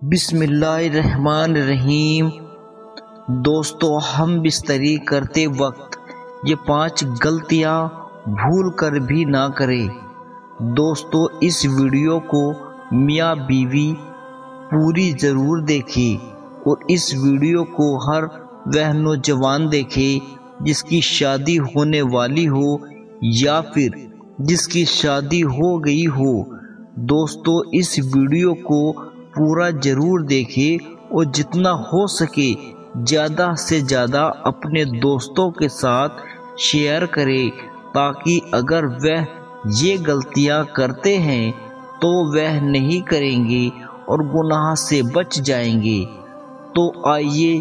بسم اللہ الرحمن الرحیم۔ دوستو، ہم بستری کرتے وقت یہ 5 غلطیاں بھول کر بھی نہ کریں۔ دوستو، اس ویڈیو کو میاں بیوی پوری ضرور دیکھیں اور اس ویڈیو کو ہر وہ نوجوان دیکھے جس کی شادی ہونے والی ہو یا پھر جس کی شادی ہو گئی ہو۔ دوستو، اس ویڈیو کو پورا ضرور دیکھیں اور جتنا ہو سکے زیادہ سے زیادہ اپنے دوستوں کے ساتھ شیئر کریں تاکہ اگر وہ یہ غلطیاں کرتے ہیں تو وہ نہیں کریں گے اور گناہ سے بچ جائیں گے۔ تو آئیے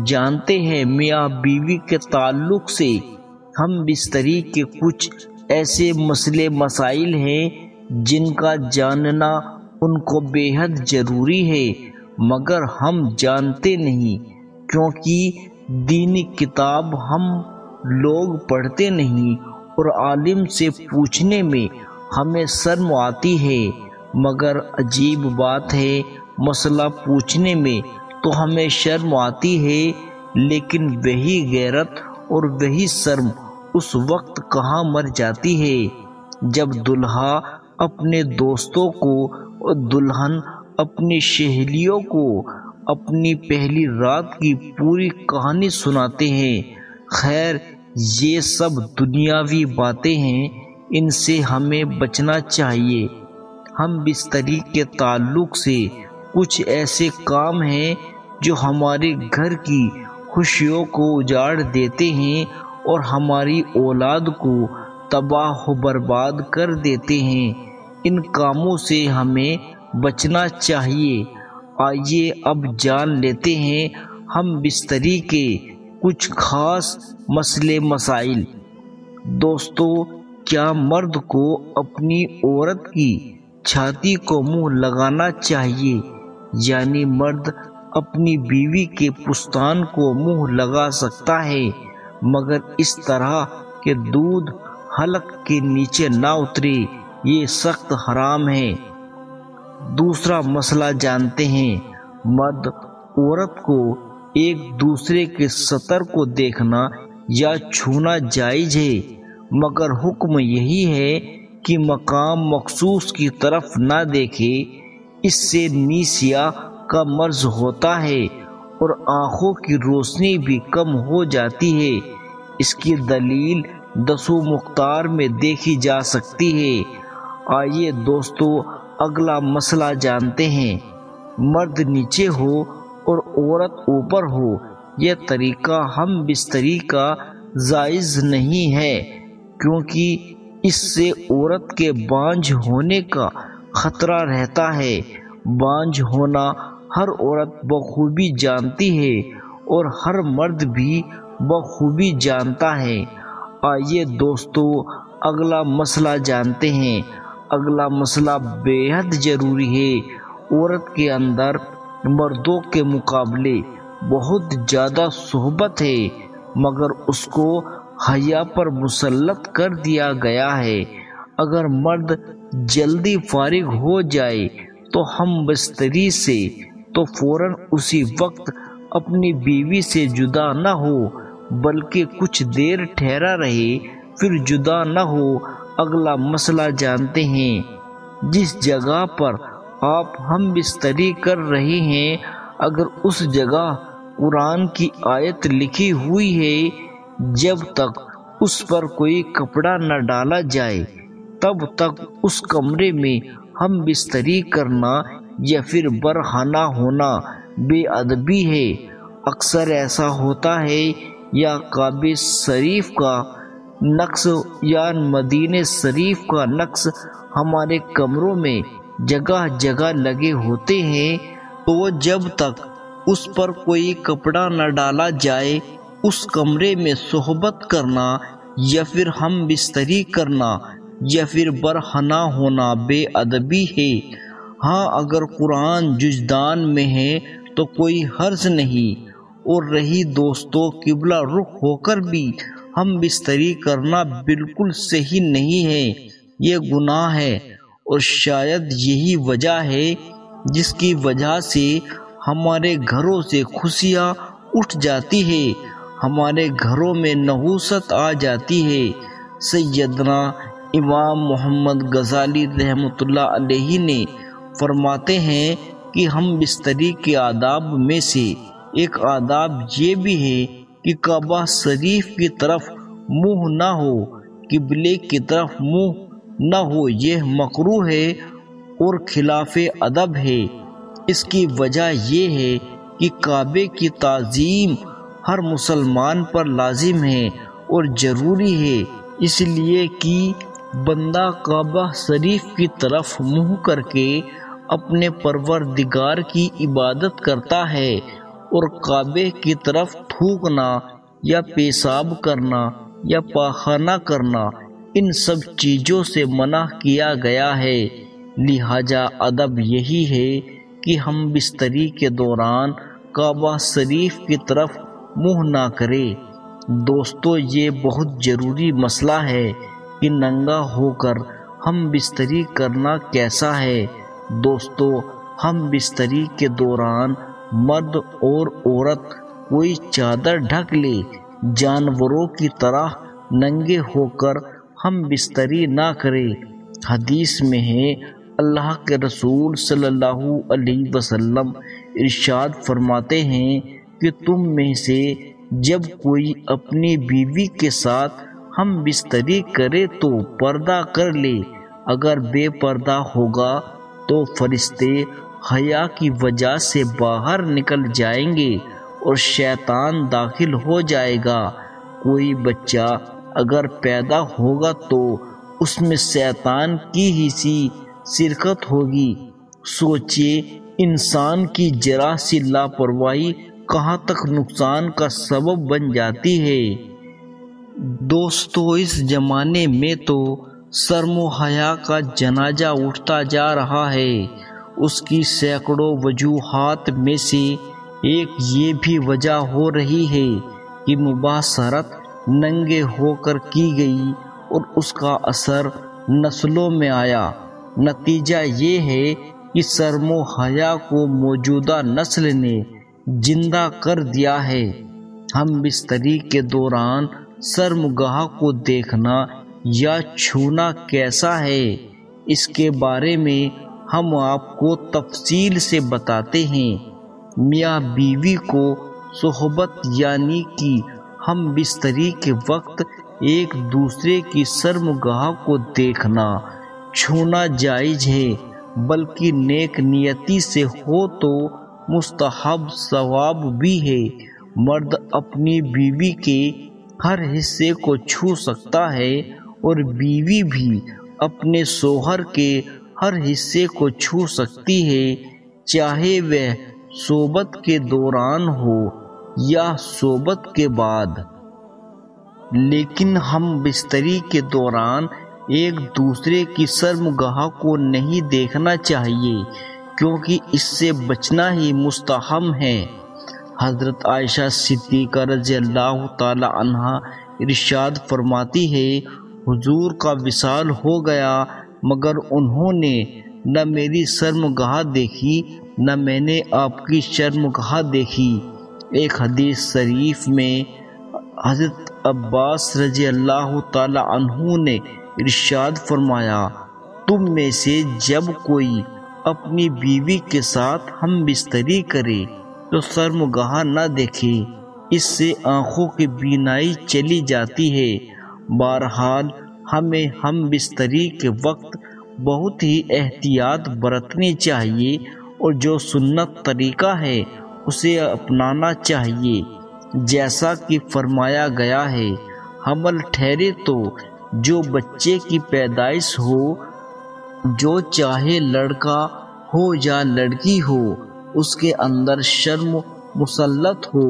جانتے ہیں میاں بیوی کے تعلق سے ہم بستری کے کچھ ایسے مسئلے مسائل ہیں جن کا جاننا ان کو بے حد ضروری ہے، مگر ہم جانتے نہیں کیونکہ دینی کتاب ہم لوگ پڑھتے نہیں اور عالم سے پوچھنے میں ہمیں شرم آتی ہے۔ مگر عجیب بات ہے، مسئلہ پوچھنے میں تو ہمیں شرم آتی ہے، لیکن وہی غیرت اور وہی شرم اس وقت کہاں مر جاتی ہے جب دلہا اپنے دوستوں کو اور دلہن اپنی سہیلیوں کو اپنی پہلی رات کی پوری کہانی سناتے ہیں۔ خیر، یہ سب دنیاوی باتیں ہیں، ان سے ہمیں بچنا چاہیے۔ ہم بستری کے تعلق سے کچھ ایسے کام ہیں جو ہمارے گھر کی خوشیوں کو اجاڑ دیتے ہیں اور ہماری اولاد کو تباہ و برباد کر دیتے ہیں۔ ان کاموں سے ہمیں بچنا چاہیے۔ آئیے اب جان لیتے ہیں ہم بستری کے کچھ خاص مسئلے مسائل۔ دوستو، کیا مرد کو اپنی عورت کی چھاتی کو منہ لگانا چاہیے؟ یعنی مرد اپنی بیوی کے پستان کو منہ لگا سکتا ہے، مگر اس طرح کہ دودھ حلق کے نیچے نہ اترے، یہ سخت حرام ہے۔ دوسرا مسئلہ جانتے ہیں، مرد عورت کو ایک دوسرے کے سطر کو دیکھنا یا چھونا جائز ہے، مگر حکم یہی ہے کہ مقام مخصوص کی طرف نہ دیکھے۔ اس سے نیسیا کا مرض ہوتا ہے اور آنکھوں کی روشنی بھی کم ہو جاتی ہے۔ اس کی دلیل دسو مختار میں دیکھی جا سکتی ہے۔ آئیے دوستو اگلا مسئلہ جانتے ہیں۔ مرد نیچے ہو اور عورت اوپر ہو، یہ طریقہ ہم بستری کا جائز نہیں ہے، کیونکہ اس سے عورت کے بانجھ ہونے کا خطرہ رہتا ہے۔ بانجھ ہونا ہر عورت بخوبی جانتی ہے اور ہر مرد بھی بخوبی جانتا ہے۔ آئیے دوستو اگلا مسئلہ جانتے ہیں۔ اگلا مسئلہ بے حد ضروری ہے۔ عورت کے اندر مردوں کے مقابلے بہت زیادہ صحبت ہے، مگر اس کو حیا پر مسلط کر دیا گیا ہے۔ اگر مرد جلدی فارغ ہو جائے تو ہم بستری سے تو فوراً اسی وقت اپنی بیوی سے جدا نہ ہو، بلکہ کچھ دیر ٹھہرا رہے پھر جدا نہ ہو۔ اگلا مسئلہ جانتے ہیں۔ جس جگہ پر آپ ہم بستری کر رہے ہیں، اگر اس جگہ قرآن کی آیت لکھی ہوئی ہے، جب تک اس پر کوئی کپڑا نہ ڈالا جائے تب تک اس کمرے میں ہم بستری کرنا یا پھر برہنہ ہونا بے ادبی ہے۔ اکثر ایسا ہوتا ہے یا کعبہ شریف کا نقش یا مدینہ شریف کا نقش ہمارے کمروں میں جگہ جگہ لگے ہوتے ہیں، تو جب تک اس پر کوئی کپڑا نہ ڈالا جائے اس کمرے میں صحبت کرنا یا پھر ہم بستری کرنا یا پھر برہنہ ہونا بے ادبی ہے۔ ہاں، اگر قرآن جزدان میں ہے تو کوئی حرج نہیں۔ اور رہی دوستوں قبلہ رخ ہو کر بھی ہم بستری کرنا بالکل صحیح نہیں ہے، یہ گناہ ہے، اور شاید یہی وجہ ہے جس کی وجہ سے ہمارے گھروں سے خوشیاں اٹھ جاتی ہے، ہمارے گھروں میں نحوست آ جاتی ہے۔ سیدنا امام محمد غزالی رحمۃ اللہ علیہ نے فرماتے ہیں کہ ہم بستری کے آداب میں سے ایک آداب یہ بھی ہے کہ کعبہ شریف کی طرف منہ نہ ہو، قبلے کی طرف منہ نہ ہو، یہ مکروہ ہے اور خلاف ادب ہے۔ اس کی وجہ یہ ہے کہ کعبے کی تعظیم ہر مسلمان پر لازم ہے اور ضروری ہے، اس لیے کہ بندہ کعبہ شریف کی طرف منہ کر کے اپنے پروردگار کی عبادت کرتا ہے، اور کعبے کی طرف تھوکنا یا پیشاب کرنا یا پاخانہ کرنا ان سب چیزوں سے منع کیا گیا ہے۔ لہذا ادب یہی ہے کہ ہم بستری کے دوران کعبہ شریف کی طرف منہ نہ کریں۔ دوستو، یہ بہت ضروری مسئلہ ہے کہ ننگا ہو کر ہم بستری کرنا کیسا ہے۔ دوستو، ہم بستری کے دوران مرد اور عورت کوئی چادر ڈھک لے، جانوروں کی طرح ننگے ہو کر ہم بستری نہ کریں۔ حدیث میں ہے، اللہ کے رسول صلی اللہ علیہ وسلم ارشاد فرماتے ہیں کہ تم میں سے جب کوئی اپنی بیوی کے ساتھ ہم بستری کرے تو پردہ کر لے، اگر بے پردہ ہوگا تو فرشتے حیا کی وجہ سے باہر نکل جائیں گے اور شیطان داخل ہو جائے گا۔ کوئی بچہ اگر پیدا ہوگا تو اس میں شیطان کی ہی سی شرکت ہوگی۔ سوچئے انسان کی ذرا سی لاپرواہی کہاں تک نقصان کا سبب بن جاتی ہے۔ دوستو، اس زمانے میں تو شرم و حیا کا جنازہ اٹھتا جا رہا ہے۔ اس کی سینکڑوں وجوہات میں سے ایک یہ بھی وجہ ہو رہی ہے کہ مباشرت ننگے ہو کر کی گئی اور اس کا اثر نسلوں میں آیا۔ نتیجہ یہ ہے کہ شرم و حیا کو موجودہ نسل نے زندہ کر دیا ہے۔ ہم بستری کے دوران شرمگاہ کو دیکھنا یا چھونا کیسا ہے، اس کے بارے میں ہم آپ کو تفصیل سے بتاتے ہیں۔ میاں بیوی کو صحبت یعنی کہ ہم بستری کے وقت ایک دوسرے کی شرمگاہ کو دیکھنا، چھونا جائز ہے، بلکہ نیک نیتی سے ہو تو مستحب ثواب بھی ہے۔ مرد اپنی بیوی کے ہر حصے کو چھو سکتا ہے اور بیوی بھی اپنے شوہر کے ہر حصے کو چھو سکتی ہے، چاہے وہ صحبت کے دوران ہو یا صحبت کے بعد۔ لیکن ہم بستری کے دوران ایک دوسرے کی شرمگاہ کو نہیں دیکھنا چاہیے، کیونکہ اس سے بچنا ہی مستحب ہے۔ حضرت عائشہ صدیقہ رضی اللہ تعالی عنہا ارشاد فرماتی ہے، حضور کا وصال ہو گیا مگر انہوں نے نہ میری شرمگاہ دیکھی نہ میں نے آپ کی شرمگاہ دیکھی۔ ایک حدیث شریف میں حضرت عباس رضی اللہ تعالی عنہ نے ارشاد فرمایا، تم میں سے جب کوئی اپنی بیوی کے ساتھ ہم بستری کرے تو شرمگاہ نہ دیکھے، اس سے آنکھوں کی بینائی چلی جاتی ہے۔ بہرحال ہمیں ہم بستری کے وقت بہت ہی احتیاط برتنی چاہیے اور جو سنت طریقہ ہے اسے اپنانا چاہیے۔ جیسا کہ فرمایا گیا ہے، حمل ٹھہرے تو جو بچے کی پیدائش ہو، جو چاہے لڑکا ہو یا لڑکی ہو، اس کے اندر شرم مسلط ہو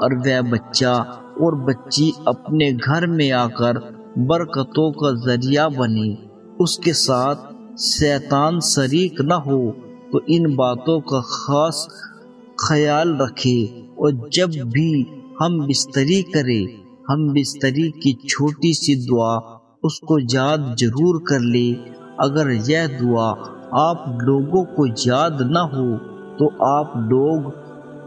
اور وہ بچہ اور بچی اپنے گھر میں آ کر برکتوں کا ذریعہ بنے، اس کے ساتھ شیطان شریک نہ ہو، تو ان باتوں کا خاص خیال رکھے۔ اور جب بھی ہم بستری کریں، ہم بستری کی چھوٹی سی دعا اس کو یاد ضرور کر لے۔ اگر یہ دعا آپ لوگوں کو یاد نہ ہو تو آپ لوگ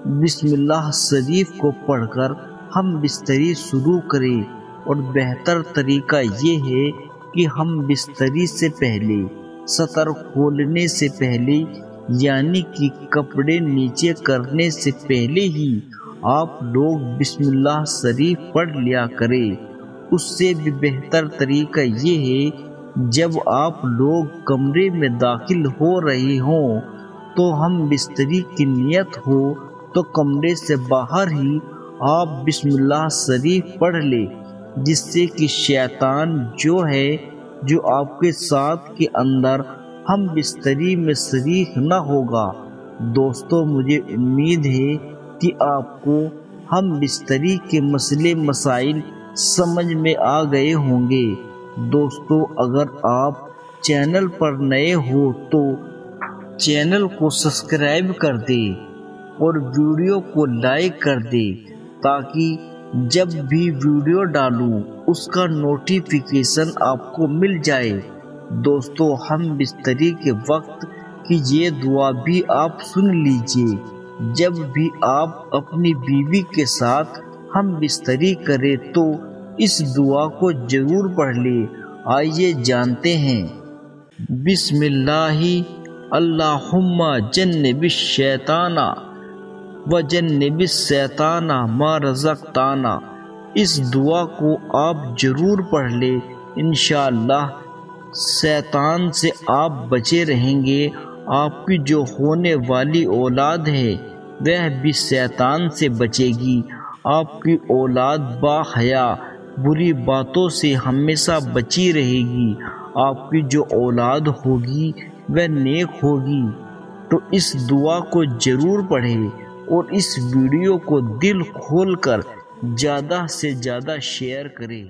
بسم اللہ شریف کو پڑھ کر ہم بستری شروع کریں، اور بہتر طریقہ یہ ہے کہ ہم بستری سے پہلے، سطر کھولنے سے پہلے، یعنی کہ کپڑے نیچے کرنے سے پہلے ہی آپ لوگ بسم اللہ شریف پڑھ لیا کریں۔ اس سے بھی بہتر طریقہ یہ ہے جب آپ لوگ کمرے میں داخل ہو رہے ہوں تو ہم بستری کی نیت ہو تو کمرے سے باہر ہی آپ بسم اللہ شریف پڑھ لیں، جس سے کہ شیطان جو ہے جو آپ کے ساتھ کے اندر ہم بستری میں شریک نہ ہوگا۔ دوستو، مجھے امید ہے کہ آپ کو ہم بستری کے مسئلے مسائل سمجھ میں آ گئے ہوں گے۔ دوستو، اگر آپ چینل پر نئے ہو تو چینل کو سبسکرائب کر دیں اور ویڈیو کو لائک کر دیں تاکہ جب بھی ویڈیو ڈالوں اس کا نوٹیفیکیشن آپ کو مل جائے۔ دوستو، ہم بستری کے وقت کی یہ دعا بھی آپ سن لیجئے۔ جب بھی آپ اپنی بیوی کے ساتھ ہم بستری کریں تو اس دعا کو ضرور پڑھ لیں۔ آئیے جانتے ہیں۔ بسم اللہ اللہم جنب الشیطان وجنب الشیطان ما رزقتانا۔ اس دعا کو آپ ضرور پڑھ لیں، انشاءاللہ شیطان سے آپ بچے رہیں گے۔ آپ کی جو ہونے والی اولاد ہے وہ بھی شیطان سے بچے گی۔ آپ کی اولاد با حیا بری باتوں سے ہمیشہ بچی رہے گی۔ آپ کی جو اولاد ہوگی وہ نیک ہوگی۔ تو اس دعا کو ضرور پڑھیں اور اس ویڈیو کو دل کھول کر زیادہ سے زیادہ شیئر کریں۔